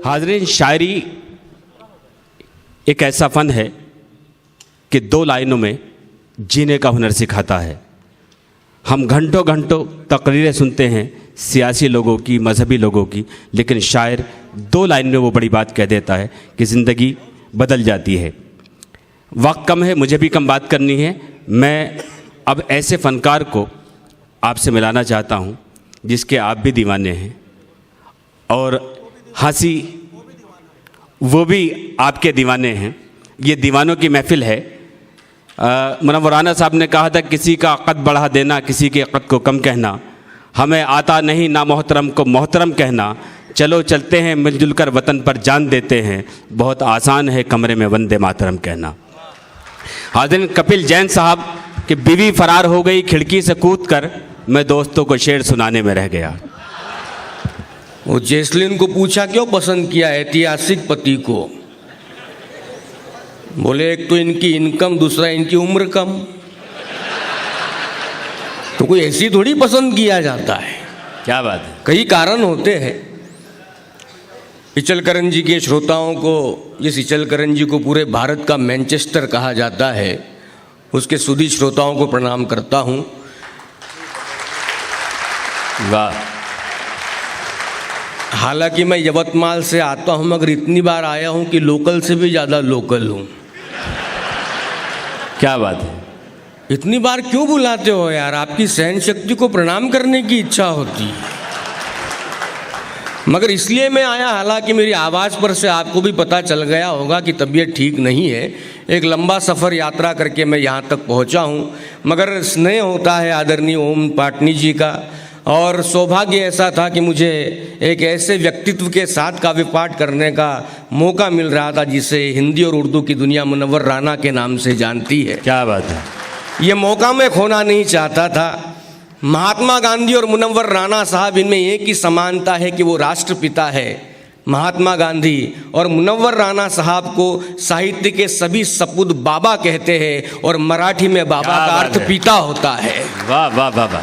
हाज़रीन, शायरी एक ऐसा फ़न है कि 2 लाइनों में जीने का हुनर सिखाता है। हम घंटों घंटों तकरीरें सुनते हैं सियासी लोगों की, मजहबी लोगों की, लेकिन शायर 2 लाइन में वो बड़ी बात कह देता है कि ज़िंदगी बदल जाती है। वक्त कम है, मुझे भी कम बात करनी है। मैं अब ऐसे फ़नकार को आपसे मिलाना चाहता हूँ जिसके आप भी दीवाने हैं और हंसी वो भी आपके दीवाने हैं। ये दीवानों की महफ़िल है। मुनव्वर राना साहब ने कहा था, किसी का कद बढ़ा देना, किसी के कद को कम कहना, हमें आता नहीं ना मोहतरम को मोहतरम कहना। चलो चलते हैं मिलजुल कर वतन पर जान देते हैं, बहुत आसान है कमरे में वंदे मातरम कहना। हाज़रीन, कपिल जैन साहब की बीवी फरार हो गई, खिड़की से कूद कर मैं दोस्तों को शेर सुनाने में रह गया। वो जेसलिन को पूछा क्यों पसंद किया ऐतिहासिक पति को? बोले एक तो इनकी इनकम, दूसरा इनकी उम्र कम। तो कोई ऐसी थोड़ी पसंद किया जाता है। क्या बात है। कई कारण होते हैं। इचलकरंजी के श्रोताओं को, जिस इचलकरंजी को पूरे भारत का मैनचेस्टर कहा जाता है, उसके सुधी श्रोताओं को प्रणाम करता हूँ। वाह। हालांकि मैं यवतमाल से आता हूँ, मगर इतनी बार आया हूँ कि लोकल से भी ज़्यादा लोकल हूँ। क्या बात है। इतनी बार क्यों बुलाते हो यार? आपकी सहन शक्ति को प्रणाम करने की इच्छा होती है, मगर इसलिए मैं आया। हालांकि मेरी आवाज़ पर से आपको भी पता चल गया होगा कि तबीयत ठीक नहीं है। एक लंबा सफ़र यात्रा करके मैं यहाँ तक पहुँचा हूँ, मगर स्नेह होता है आदरणीय ओम पाटनी जी का, और सौभाग्य ऐसा था कि मुझे एक ऐसे व्यक्तित्व के साथ काव्य पाठ करने का मौका मिल रहा था जिसे हिंदी और उर्दू की दुनिया मुनव्वर राना के नाम से जानती है। क्या बात है। ये मौका मैं खोना नहीं चाहता था। महात्मा गांधी और मुनव्वर राना साहब, इनमें एक ही समानता है कि वो राष्ट्रपिता है। महात्मा गांधी और मुनव्वर राना साहब को साहित्य के सभी सपूत बाबा कहते हैं, और मराठी में बाबा का अर्थ पिता होता है। वाह वाह वाह वाह,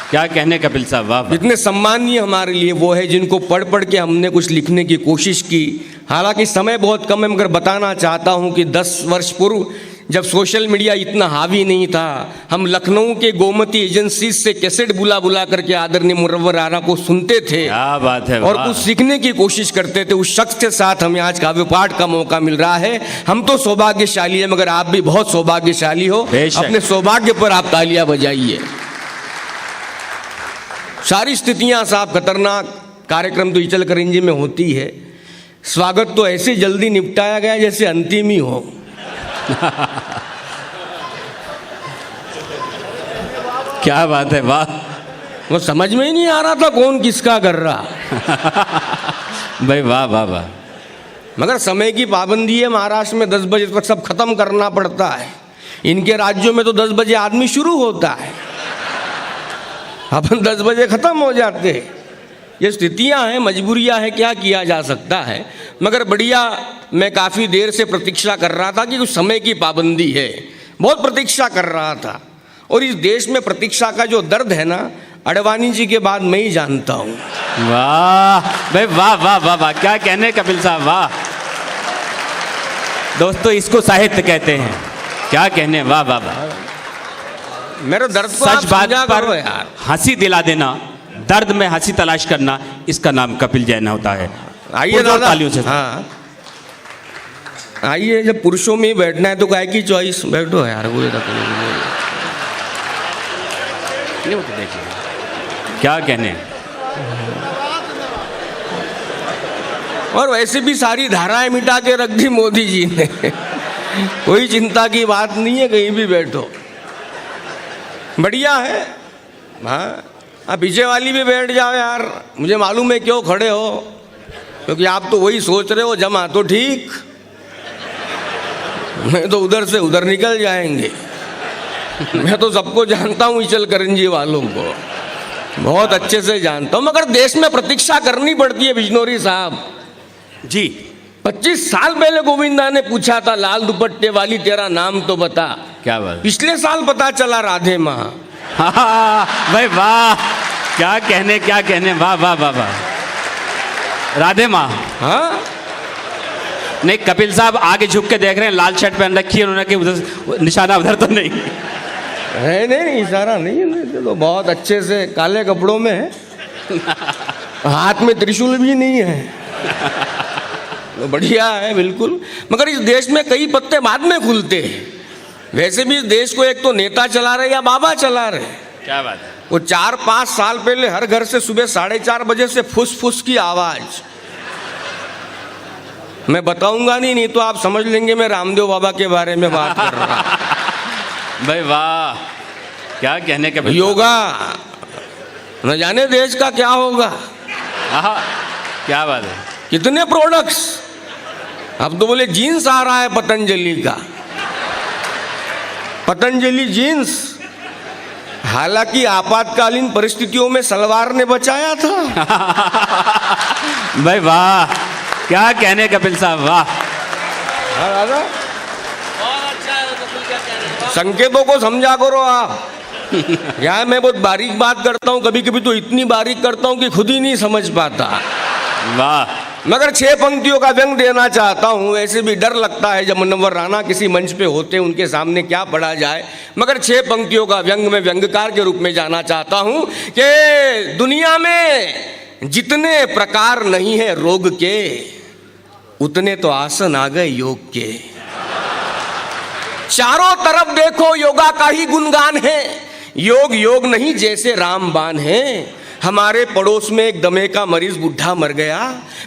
क्या कहने कपिल साहब, वाह। इतने सम्मानीय हमारे लिए वो है जिनको पढ़ पढ़ के हमने कुछ लिखने की कोशिश की। हालांकि समय बहुत कम है, मगर बताना चाहता हूँ कि 10 वर्ष पूर्व जब सोशल मीडिया इतना हावी नहीं था, हम लखनऊ के गोमती एजेंसी से कैसेट बुला बुला करके आदरणीय मुनव्वर राना को सुनते थे। क्या बात है। और कुछ सीखने की कोशिश करते थे। उस शख्स के साथ हमें आज काव्य पाठ का मौका मिल रहा है। हम तो सौभाग्यशाली हैं, मगर आप भी बहुत सौभाग्यशाली हो। अपने सौभाग्य पर आप तालियां बजाइए। सारी स्थितियां साफ खतरनाक। कार्यक्रम तो इचलकरंजी में होती है, स्वागत तो ऐसे जल्दी निपटाया गया जैसे अंतिम ही हो। क्या बात है, वाह। वो समझ में ही नहीं आ रहा था कौन किसका कर रहा। भाई वाह वाह वाह। मगर समय की पाबंदी है। महाराष्ट्र में 10 बजे तक सब खत्म करना पड़ता है। इनके राज्यों में तो 10 बजे आदमी शुरू होता है, अपन 10 बजे खत्म हो जाते हैं। ये स्थितियां हैं, मजबूरियां हैं, क्या किया जा सकता है। मगर बढ़िया, मैं काफ़ी देर से प्रतीक्षा कर रहा था कि कुछ समय की पाबंदी है, बहुत प्रतीक्षा कर रहा था। और इस देश में प्रतीक्षा का जो दर्द है ना, अडवाणी जी के बाद मैं ही जानता हूँ। वाह भाई वाह वाह वाह वाह, क्या कहने कपिल साहब, वाह। दोस्तों, इसको साहित्य कहते हैं। क्या कहने, वाह वाह वाह। मेरे दर्द को सच बात पर यार, हंसी दिला देना, दर्द में हंसी तलाश करना, इसका नाम कपिल जैन होता है। आइए दादा, तालियों से। हाँ आइए। जब पुरुषों में ही बैठना है तो काय की चॉइस, बैठो यार। वो देखिए क्या कहने। और वैसे भी सारी धाराएं मिटा के रख दी मोदी जी ने। कोई चिंता की बात नहीं है, कहीं भी बैठो, बढ़िया है। हाँ, आप पीछे वाली भी बैठ जाओ यार। मुझे मालूम है क्यों खड़े हो, क्योंकि आप तो वही सोच रहे हो, जमा तो ठीक, मैं तो उधर से उधर निकल जाएंगे। मैं तो सबको जानता हूँ, इचलकरंजी वालों को बहुत अच्छे से जानता हूँ। मगर देश में प्रतीक्षा करनी पड़ती है बिजनौरी साहब जी। 25 साल पहले गोविंदा ने पूछा था, लाल दुपट्टे वाली तेरा नाम तो बता। क्या बात। पिछले साल पता चला राधे माँ। भाई वाह, क्या कहने, क्या कहने, वाह वाह वाह वाह। राधे माँ। हाँ नहीं, कपिल साहब आगे झुक के देख रहे हैं, लाल शर्ट पहन रखी है उन्होंने, कि उधर निशाना उधर तो नहीं। नहीं इशारा नहीं, नहीं तो बहुत अच्छे से काले कपड़ों में है, हाथ में त्रिशूल भी नहीं है, तो बढ़िया है बिल्कुल। मगर इस देश में कई पत्ते बाद में खुलते हैं। वैसे भी इस देश को एक तो नेता चला रहे या बाबा चला रहे। क्या बात है। वो 4-5 साल पहले हर घर से सुबह 4:30 बजे से फुस फुस की आवाज, मैं बताऊंगा नहीं तो आप समझ लेंगे मैं रामदेव बाबा के बारे में बात कर रहा हूं। भाई वाह, क्या कहने के। योगा न जाने देश का क्या होगा। आहा, क्या बात है। कितने प्रोडक्ट्स, अब तो बोले जीन्स आ रहा है पतंजलि का, पतंजलि जीन्स। हालांकि आपातकालीन परिस्थितियों में सलवार ने बचाया था। भाई वाह, क्या कहने कपिल साहब, वाह। राजा संकेतों को समझा करो आप। यार मैं बहुत बारीक बात करता हूँ, कभी कभी तो इतनी बारीक करता हूँ कि खुद ही नहीं समझ पाता। वाह। मगर 6 पंक्तियों का व्यंग देना चाहता हूँ। वैसे भी डर लगता है जब मुनव्वर राणा किसी मंच पे होते, उनके सामने क्या पढ़ा जाए। मगर 6 पंक्तियों का व्यंग में व्यंगकार के रूप में जाना चाहता हूँ कि दुनिया में जितने प्रकार नहीं है रोग के, उतने तो आसन आ गए योग के। चारों तरफ देखो योगा का ही गुणगान है। योग योग नहीं जैसे रामबाण है। हमारे पड़ोस में एक दमे का मरीज बुढ़ा मर गया।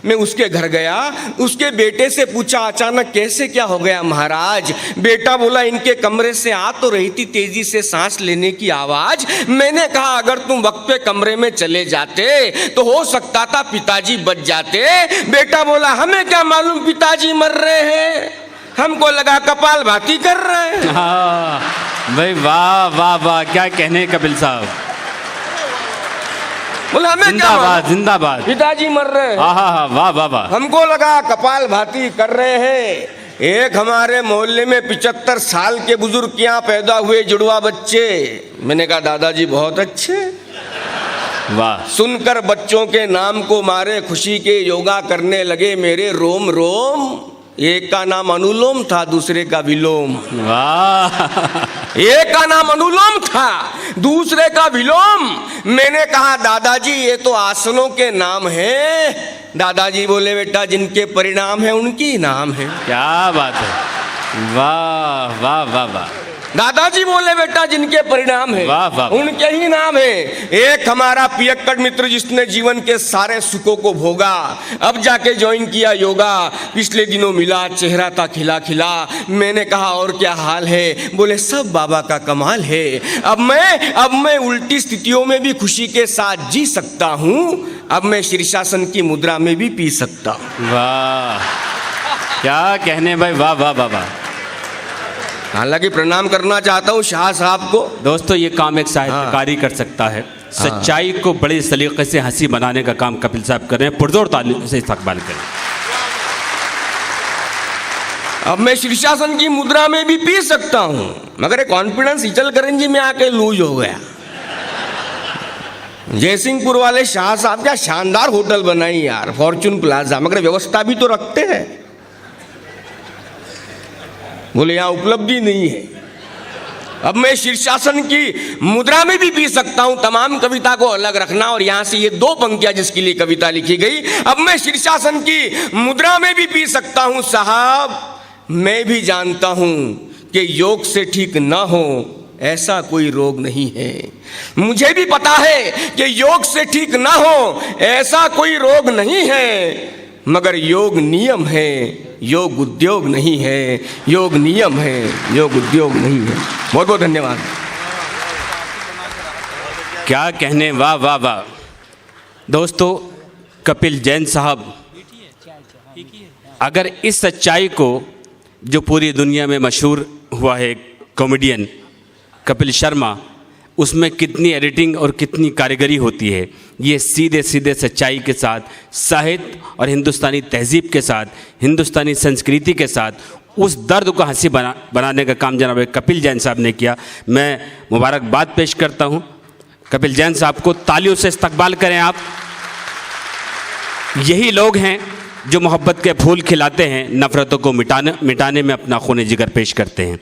मैं उसके घर गया, उसके बेटे से पूछा अचानक कैसे क्या हो गया महाराज। बेटा बोला इनके कमरे से आ तो रही थी तेजी से सांस लेने की आवाज। मैंने कहा अगर तुम वक्त पे कमरे में चले जाते तो हो सकता था पिताजी बच जाते। बेटा बोला हमें क्या मालूम पिताजी मर रहे हैं, हमको लगा कपाल भाती कर रहे हैं। हाँ भाई वाह वाह वाह, क्या कहने कपिल साहब। बोला हमें जिंदाबाद जिंदाबाद, पिताजी मर रहे हैं। हाँ हाँ वाह वाह वाह, हमको लगा कपाल भाती कर रहे हैं। एक हमारे मोहल्ले में 75 साल के बुजुर्ग के यहाँ पैदा हुए जुड़वा बच्चे। मैंने कहा दादाजी बहुत अच्छे। वाह। सुनकर बच्चों के नाम को मारे खुशी के योगा करने लगे मेरे रोम रोम। एक का नाम अनुलोम था, दूसरे का विलोम। वाह। एक का नाम अनुलोम था, दूसरे का विलोम। मैंने कहा दादाजी ये तो आसनों के नाम हैं। दादाजी बोले बेटा जिनके परिणाम है उनकी नाम है। क्या बात है, वाह वाह वाह वाह। दादाजी बोले बेटा जिनके परिणाम है वाह वाह, उनके ही नाम है। एक हमारा पियक्कड़ मित्र जिसने जीवन के सारे सुखों को भोगा, अब जाके ज्वाइन किया योगा। पिछले दिनों मिला, चेहरा था खिला खिला। मैंने कहा और क्या हाल है? बोले सब बाबा का कमाल है। अब मैं उल्टी स्थितियों में भी खुशी के साथ जी सकता हूँ। अब मैं शीर्षासन की मुद्रा में भी पी सकता हूँ। वाह, क्या कहने भाई, वाह वाह वाह वाह। हालांकि प्रणाम करना चाहता हूँ शाह साहब को। दोस्तों ये काम एक साहित्यकारी कर सकता है। सच्चाई को बड़े सलीके से हंसी बनाने का काम कपिल साहब कर रहे हैं। पुरजोर तालियों से इस्तकबाल करें। अब मैं शीर्षासन की मुद्रा में भी पी सकता हूँ। मगर एक कॉन्फिडेंस इचलकरंजी में आके लूज हो गया। जयसिंहपुर वाले शाह साहब क्या शानदार होटल बनाई यार, फॉर्चून प्लाजा, मगर व्यवस्था भी तो रखते हैं। बोले यहाँ उपलब्धि नहीं है। अब मैं शीर्षासन की मुद्रा में भी पी सकता हूं। तमाम कविता को अलग रखना और यहां से ये 2 पंक्तियां जिसके लिए कविता लिखी गई। अब मैं शीर्षासन की मुद्रा में भी पी सकता हूं। साहब मैं भी जानता हूं कि योग से ठीक ना हो ऐसा कोई रोग नहीं है। मुझे भी पता है कि योग से ठीक ना हो ऐसा कोई रोग नहीं है। मगर योग नियम है, योग उद्योग नहीं है। योग नियम है, योग उद्योग नहीं है। बहुत बहुत धन्यवाद। क्या कहने, वाह वाह वाह। दोस्तों कपिल जैन साहब अगर इस सच्चाई को, जो पूरी दुनिया में मशहूर हुआ है कॉमेडियन कपिल शर्मा, उसमें कितनी एडिटिंग और कितनी कारीगरी होती है, ये सीधे सीधे सच्चाई के साथ, साहित्य और हिंदुस्तानी तहजीब के साथ, हिंदुस्तानी संस्कृति के साथ उस दर्द को हंसी बनाने का काम जनाब कपिल जैन साहब ने किया। मैं मुबारकबाद पेश करता हूँ कपिल जैन साहब को। तालियों से इस्तकबाल करें आप। यही लोग हैं जो मोहब्बत के फूल खिलाते हैं, नफ़रतों को मिटाने में अपना खून जिगर पेश करते हैं।